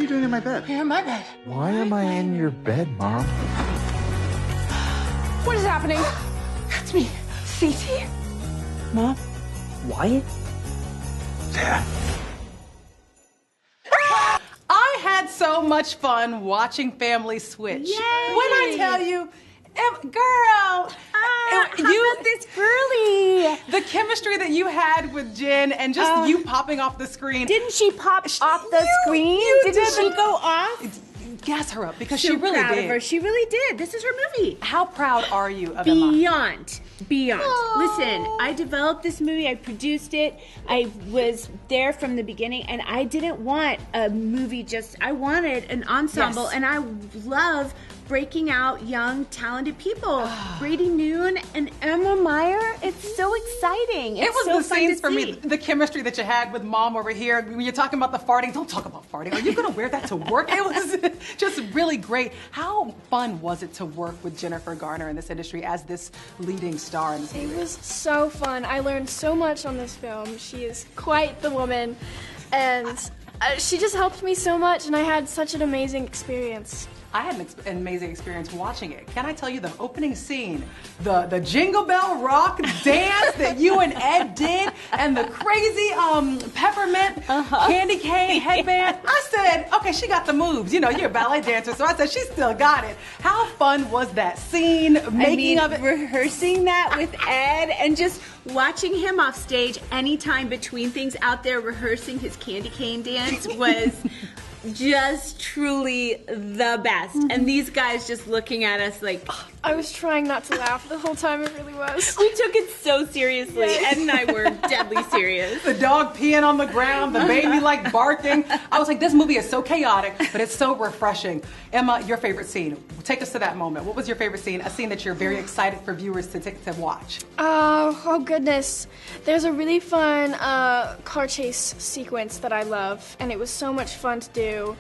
you doing in my bed? You're in my bed. Why am I in your bed, Mom? What is happening? That's me. Cece? Mom? Wyatt? Dad. I had so much fun watching Family Switch. Yay! When I tell you, girl, How about this girly? the chemistry that you had with Jen and just you popping off the screen. Didn't she pop off the screen? Didn't she go off? Gas her up because So she really proud did. of her. She really did. This is her movie. How proud are you of Emma? Beyond. Listen, I developed this movie. I produced it. I was there from the beginning, and I didn't want a movie I wanted an ensemble, Yes. and I love breaking out young, talented people. Brady Noon and Emma Meyer. It's so exciting. It was so the fun scenes to for me, see. the chemistry that you had with Mom over here. When you're talking about the farting, don't talk about farting. Are you going to wear that to work? It was just really great. How fun was it to work with Jennifer Garner in this industry as this leading star in this movie? It was so fun. I learned so much on this film. She is quite the woman, and she just helped me so much, and I had such an amazing experience. I had an amazing experience watching it. Can I tell you the opening scene, the Jingle Bell Rock dance that you and Ed did, and the crazy peppermint candy cane headband? I said, okay, she got the moves. You know, you're a ballet dancer, so I said, she still got it. How fun was that scene, making of it? Rehearsing that with Ed and just watching him off stage anytime between things out there rehearsing his candy cane dance was just truly the best. And these guys just looking at us like, I was trying not to laugh the whole time. It really was. we took it so seriously. Ed and I were deadly serious. The dog peeing on the ground, the baby like barking. I was like, this movie is so chaotic, but it's so refreshing. Emma, your favorite scene. Take us to that moment. What was your favorite scene? A scene that you're very excited for viewers to watch. Oh goodness. There's a really fun car chase sequence that I love, and it was so much fun to do.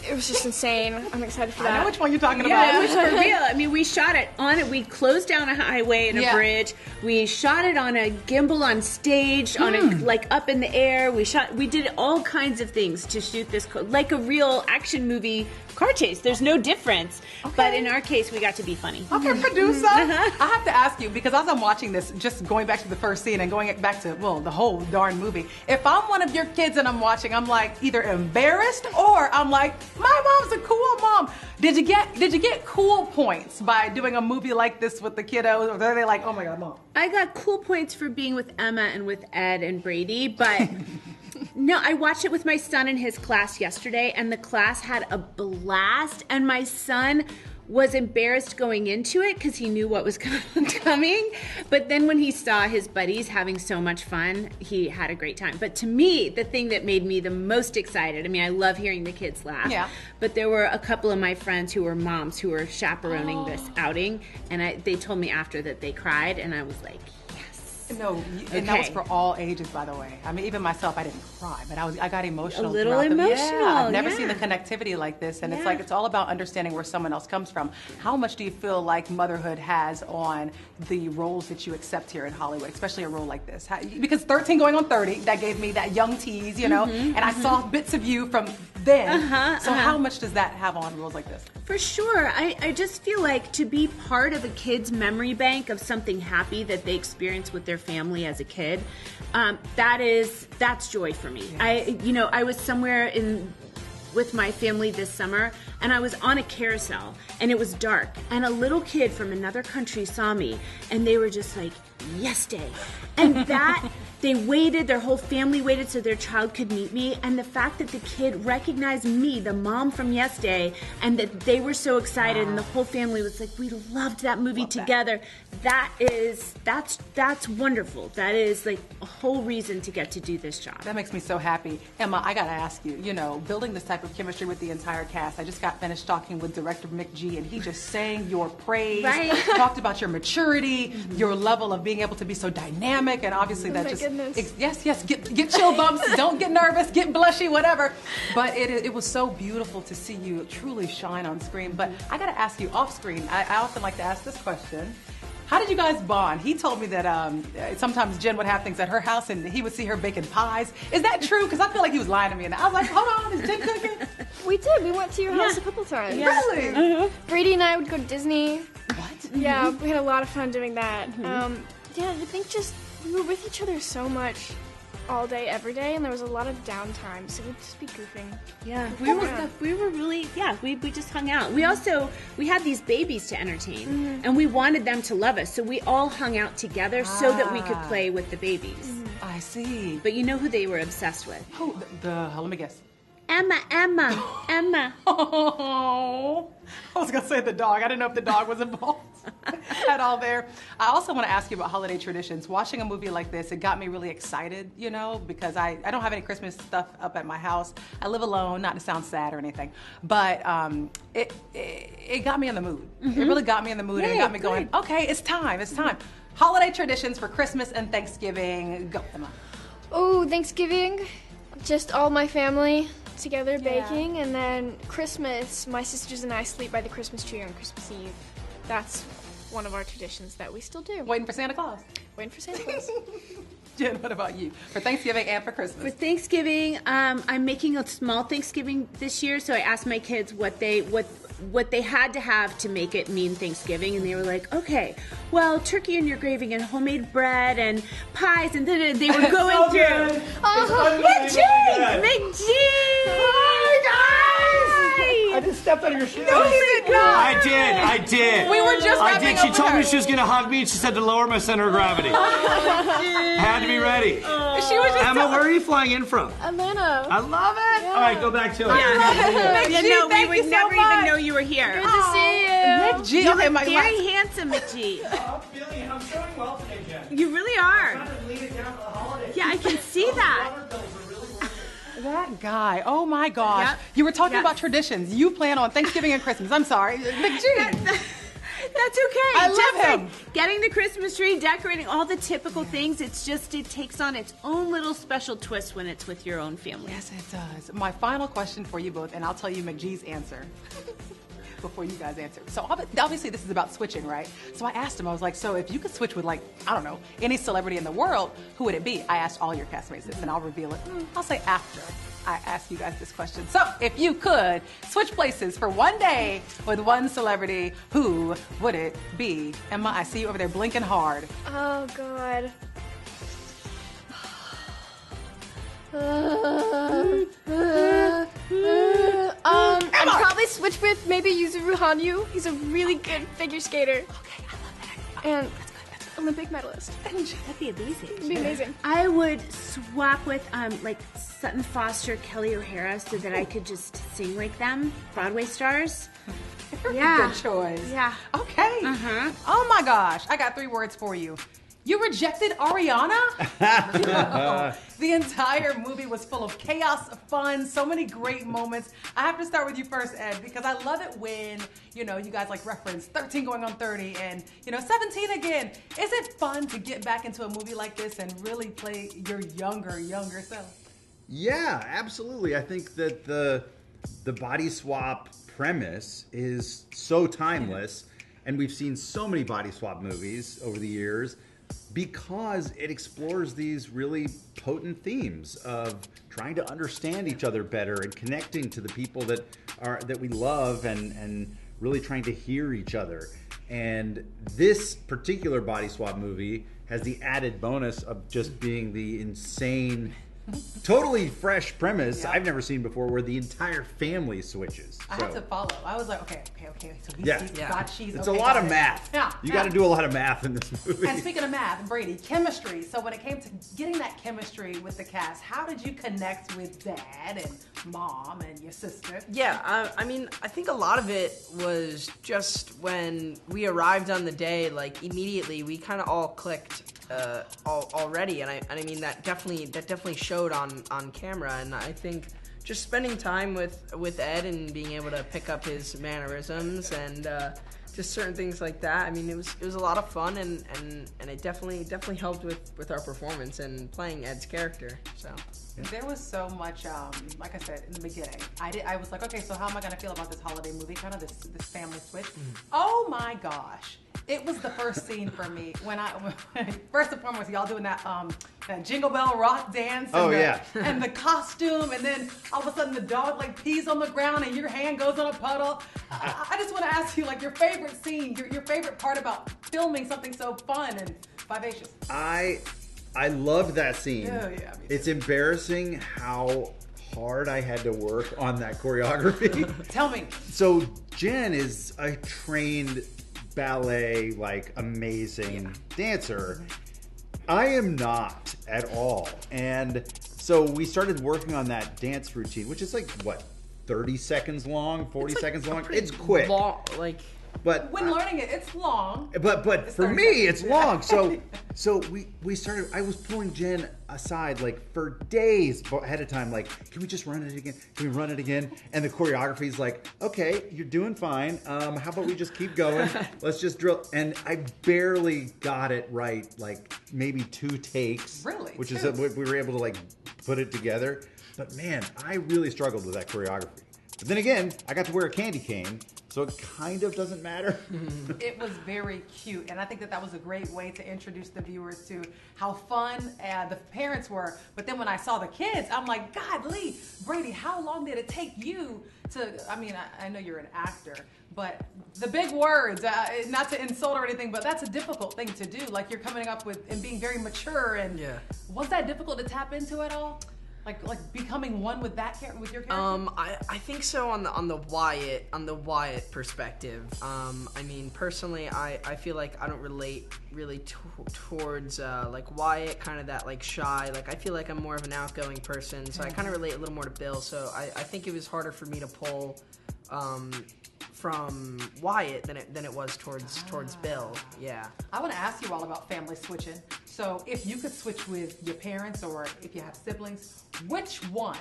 It was just insane. I'm excited for that. I know which one you're talking Yeah, about. it was for real. I mean, we shot it we closed down a highway and a bridge. We shot it on a gimbal on stage, on a, like up in the air. We did all kinds of things to shoot this, like a real action movie car chase. There's no difference. Okay. But in our case, we got to be funny. Okay, producer. I have to ask you, because as I'm watching this, just going back to the first scene and going back to, well, the whole darn movie, if I'm one of your kids and I'm watching, I'm like either embarrassed or I'm like, my mom's a cool mom. Did you get cool points by doing a movie like this with the kiddos? Or are they like, oh my God, Mom? I got cool points for being with Emma and with Ed and Brady, but no, I watched it with my son in his class yesterday, and the class had a blast, and my son was embarrassed going into it because he knew what was coming. But then when he saw his buddies having so much fun, he had a great time. But to me, the thing that made me the most excited, I mean, I love hearing the kids laugh. Yeah. But there were a couple of my friends who were moms who were chaperoning this outing, and they told me after that they cried, and I was like, no, and that was for all ages, by the way. I mean, even myself, I didn't cry, but I got emotional. A little throughout emotional. I've never seen the connectivity like this, and it's like it's all about understanding where someone else comes from. How much do you feel like motherhood has on the roles that you accept here in Hollywood, especially a role like this? Because 13 going on 30, that gave me that young tease, you know, and I saw bits of you from then. So how much does that have on roles like this? For sure. I just feel like to be part of a kid's memory bank of something happy that they experience with their family as a kid, that's joy for me. Yes. I was somewhere with my family this summer, and I was on a carousel, and it was dark, and a little kid from another country saw me, and they were just like, yes, day. And that, they waited, their whole family waited so their child could meet me, and the fact that the kid recognized me, the mom from Yes Day, and that they were so excited, and the whole family was like, we loved that movie together. That's wonderful. That is like a whole reason to get to do this job. That makes me so happy. Emma, I gotta ask you, building this type of chemistry with the entire cast, I just got finished talking with director Mick G, and he just sang your praise, talked about your maturity, your level of being able to be so dynamic, and obviously that just, yes, get chill bumps, don't get nervous, get blushy, whatever. But it was so beautiful to see you truly shine on screen. But I gotta ask you off screen, I often like to ask this question. How did you guys bond? He told me that sometimes Jen would have things at her house and he would see her baking pies. Is that true? Because I feel like he was lying to me. And I was like, hold on, is Jen cooking? We did. We went to your house a couple times. Yeah. Really? Brady and I would go to Disney. What? Yeah, we had a lot of fun doing that. Yeah, I think just we were with each other so much all day, every day, and there was a lot of downtime, so we'd just be goofing. Yeah, we were really, we just hung out. We had these babies to entertain, and we wanted them to love us, so we all hung out together so that we could play with the babies. I see. But you know who they were obsessed with? Oh, let me guess. Emma. Oh, I was gonna say the dog. I didn't know if the dog was involved at all there. I also want to ask you about holiday traditions. Watching a movie like this, it got me really excited, because I don't have any Christmas stuff up at my house. I live alone, not to sound sad or anything, but it got me in the mood. It really got me in the mood, and it got me going, okay, it's time. Holiday traditions for Christmas and Thanksgiving. Go, Emma. Oh, Thanksgiving, just all my family together baking, and then Christmas, my sisters and I sleep by the Christmas tree on Christmas Eve. That's one of our traditions that we still do. Waiting for Santa Claus. Waiting for Santa Claus. Jen, what about you? For Thanksgiving and for Christmas? For Thanksgiving, I'm making a small Thanksgiving this year, so I asked my kids what they had to have to make it mean Thanksgiving, and they were like, okay, well, turkey and your gravy and homemade bread and pies, and then they were going through. McG! I just stepped on your shoe. No, you did not. I did. We were just wrapping She up told with me her. she was going to hug me, and she said to lower my center of gravity. Had to be ready. She was just Emma, where are you flying in from? Atlanta. I love it. All right, go back to it. We would never even know you were here. Good to see you. McG. You Okay, look my very handsome, McG. I'm showing well today, Jen. You really are. Yeah, I can see that. That guy. Oh my gosh. Yep. You were talking Yep. about traditions. You plan on Thanksgiving and Christmas. I'm sorry. McG. That's okay. I love just him. like getting the Christmas tree, decorating, all the typical things. It takes on its own little special twist when it's with your own family. Yes, it does. My final question for you both, and I'll tell you McG's answer before you guys answer. So obviously this is about switching, right? So I asked him, I was like, so if you could switch with, like, I don't know, any celebrity in the world, who would it be? I asked all your castmates this, and I'll reveal it. I'll say after I ask you guys this question. So if you could switch places for one day with one celebrity, who would it be? Emma, I see you over there blinking hard. Oh, God. I'd probably switch with maybe Yuzuru Hanyu. He's a really good figure skater. Okay, I love that. And Olympic medalist. That'd be amazing. It'd be amazing. I would swap with like Sutton Foster, Kelly O'Hara, so that I could just sing like them, Broadway stars. Yeah. Good choice. Yeah. Okay. Oh my gosh, I got 3 words for you. You rejected Ariana? The entire movie was full of chaos, fun, so many great moments. I have to start with you first, Ed, because I love it when, you guys like reference 13 going on 30 and, 17 again. Is it fun to get back into a movie like this and really play your younger self? Yeah, absolutely. I think that the body swap premise is so timeless, and we've seen so many body swap movies over the years because it explores these really potent themes of trying to understand each other better and connecting to the people that we love and really trying to hear each other. And this particular body swap movie has the added bonus of just being the insane, totally fresh premise I've never seen before, where the entire family switches. I had to follow. I was like, okay. So we Yeah. see God, she's It's okay, a lot got of it. math. Yeah. You got to do a lot of math in this movie. And speaking of math, Brady, chemistry. So when it came to getting that chemistry with the cast, how did you connect with Dad and Mom and your sister? Yeah, I think a lot of it was just when we arrived on the day, like immediately we kind of all clicked already, and I mean that definitely showed on camera, and I think just spending time with Ed and being able to pick up his mannerisms and just certain things like that. I mean, it was a lot of fun, and it definitely helped with our performance and playing Ed's character. So. There was so much, like I said in the beginning, I was like, okay, so how am I going to feel about this holiday movie, kind of this family switch? Oh my gosh. It was the first scene for me when first and foremost, y'all doing that Jingle Bell Rock dance. And and the costume, and then all of a sudden the dog like pees on the ground and your hand goes on a puddle. I just want to ask you, like, your favorite scene, your favorite part about filming something so fun and vivacious. I loved that scene. Oh, yeah, me too. It's embarrassing how hard I had to work on that choreography. Tell me. So Jen is a trained ballet, like, amazing dancer. I am not at all. And so we started working on that dance routine, which is like, what, 30 seconds long, 40 seconds long? It's quick. But when learning it, it's long. But for me, it's long. So we started. I was pulling Jen aside like for days ahead of time. Like, can we just run it again? Can we run it again? And the choreography's like, okay, you're doing fine. How about we just keep going? Let's just drill. And I barely got it right. Like maybe 2 takes. Really? Which is we were able to like put it together. But man, I really struggled with that choreography. But then again, I got to wear a candy cane, so it kind of doesn't matter. It was very cute, and I think that was a great way to introduce the viewers to how fun the parents were. But then when I saw the kids, I'm like, God, Lee, Brady, how long did it take you to, I mean, I know you're an actor, but the big words, not to insult or anything, but that's a difficult thing to do. Like, you're coming up with and being very mature, and was that difficult to tap into at all? Like becoming one with with your character? I think so on the Wyatt perspective. I mean, personally, I feel like I don't relate really towards like Wyatt, kind of that like shy. Like, I feel like I'm more of an outgoing person, so I kind of relate a little more to Bill. So I think it was harder for me to pull from Wyatt than it was towards Bill. Yeah. I want to ask you all about family switching. So if you could switch with your parents or if you have siblings, which one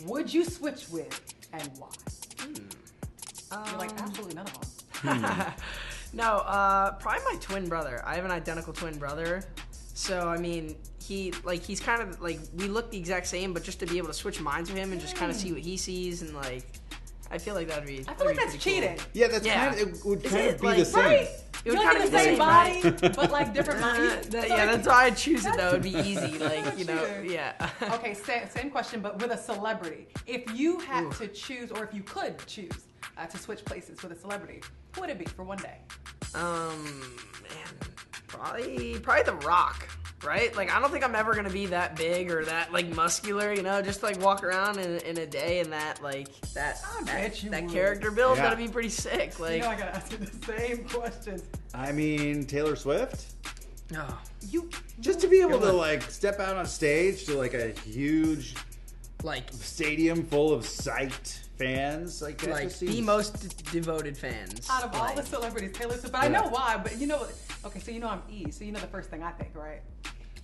would you switch with and why? You're like, absolutely none of them. No, probably my twin brother. I have an identical twin brother. So, I mean, he's kind of like, we look the exact same, but just to be able to switch minds with him and just kind of see what he sees, and like, I feel like that'd be. I feel like that's cheating. Cool. Yeah, that's kind of, it would kind of be like, the same. Right? It would You're kind like of the be same right? body, but like different minds. That's why I choose it though. It'd be easy, like, you know, Cheating. yeah. Okay, same question, but with a celebrity. If you had to choose, or if you could choose to switch places with a celebrity, who would it be for one day? Man, probably The Rock. Right? Like, I don't think I'm ever gonna be that big or that like muscular, you know, just like walk around in a day and that character build, that'd be pretty sick. Like, You know, I gotta ask you the same questions. I mean, Taylor Swift. oh, Just to be able to like step out on stage to like a huge like stadium full of psyched fans, like that just the seems... most devoted fans Out of all the celebrities, Taylor Swift, but I know why, but you know, okay, so you know I'm E, so you know the first thing I think, right?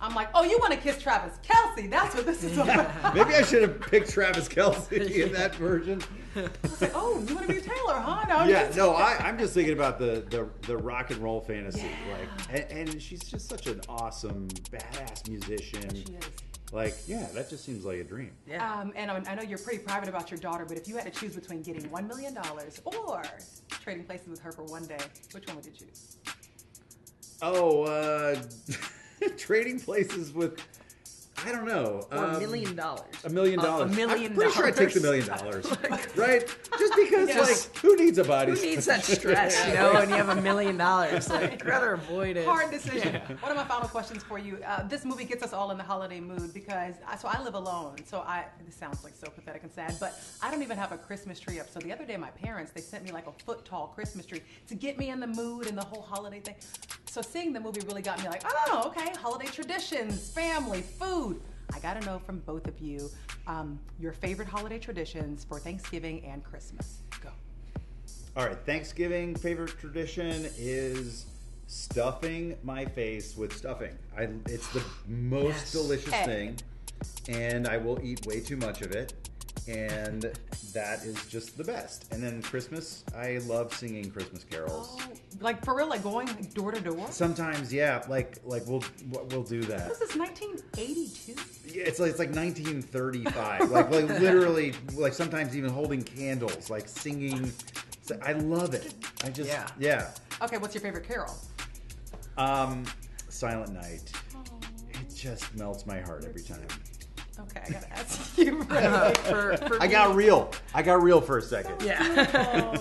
I'm like, oh, you want to kiss Travis Kelce? That's what this is about. Maybe I should have picked Travis Kelce in that version. I was like, oh, you want to be Taylor, huh? No, I'm just thinking about the rock and roll fantasy, like, and she's just such an awesome, badass musician. She is. Like, yeah, that just seems like a dream. Yeah. And I know you're pretty private about your daughter, but if you had to choose between getting $1 million or trading places with her for one day, which one would you choose? Oh, trading places with, I don't know. Or $1 million. $1 million. $1 million. I'm pretty sure I'd take the $1 million, right? Just because, like, who needs a body? Who needs that stress, you know, when you have $1 million? Like, I'd rather avoid it. Hard decision. One of my final questions for you. This movie gets us all in the holiday mood because I live alone. So this sounds like so pathetic and sad, but I don't even have a Christmas tree up. So the other day, my parents, they sent me like a foot tall Christmas tree to get me in the mood and the whole holiday thing. So seeing the movie really got me like, oh, okay, holiday traditions, family, food. I gotta know from both of you your favorite holiday traditions for Thanksgiving and Christmas. Go. All right, Thanksgiving favorite tradition is stuffing my face with stuffing. It's the most delicious thing, and I will eat way too much of it. and that is just the best. And then Christmas, I love singing Christmas carols. Oh, like for real, like going door to door? Sometimes, yeah, like we'll do that. This is 1982. Yeah, it's like 1935. like literally, like sometimes even holding candles, like singing. So I love it. I just yeah. Okay, what's your favorite carol? Silent Night. It just melts my heart every time. Okay, I gotta ask you. I got real for a second. Yeah.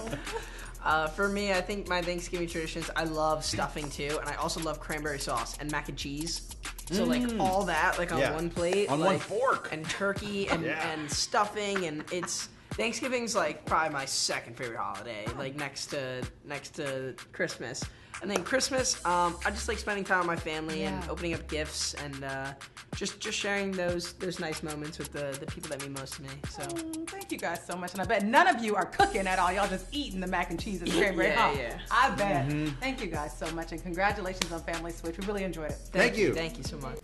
For me, I think my Thanksgiving traditions, I love stuffing too, and I also love cranberry sauce and mac and cheese. So like all that, like on one plate, on one fork, and turkey and stuffing, and it's Thanksgiving's like probably my second favorite holiday, like next to Christmas. And then Christmas, I just like spending time with my family and opening up gifts and just sharing those nice moments with the people that mean most to me. So thank you guys so much, and I bet none of you are cooking at all. Y'all just eating the mac and cheese and cranberry. Yeah. I bet. Thank you guys so much, and congratulations on Family Switch. We really enjoyed it. Thank you. Thank you so much.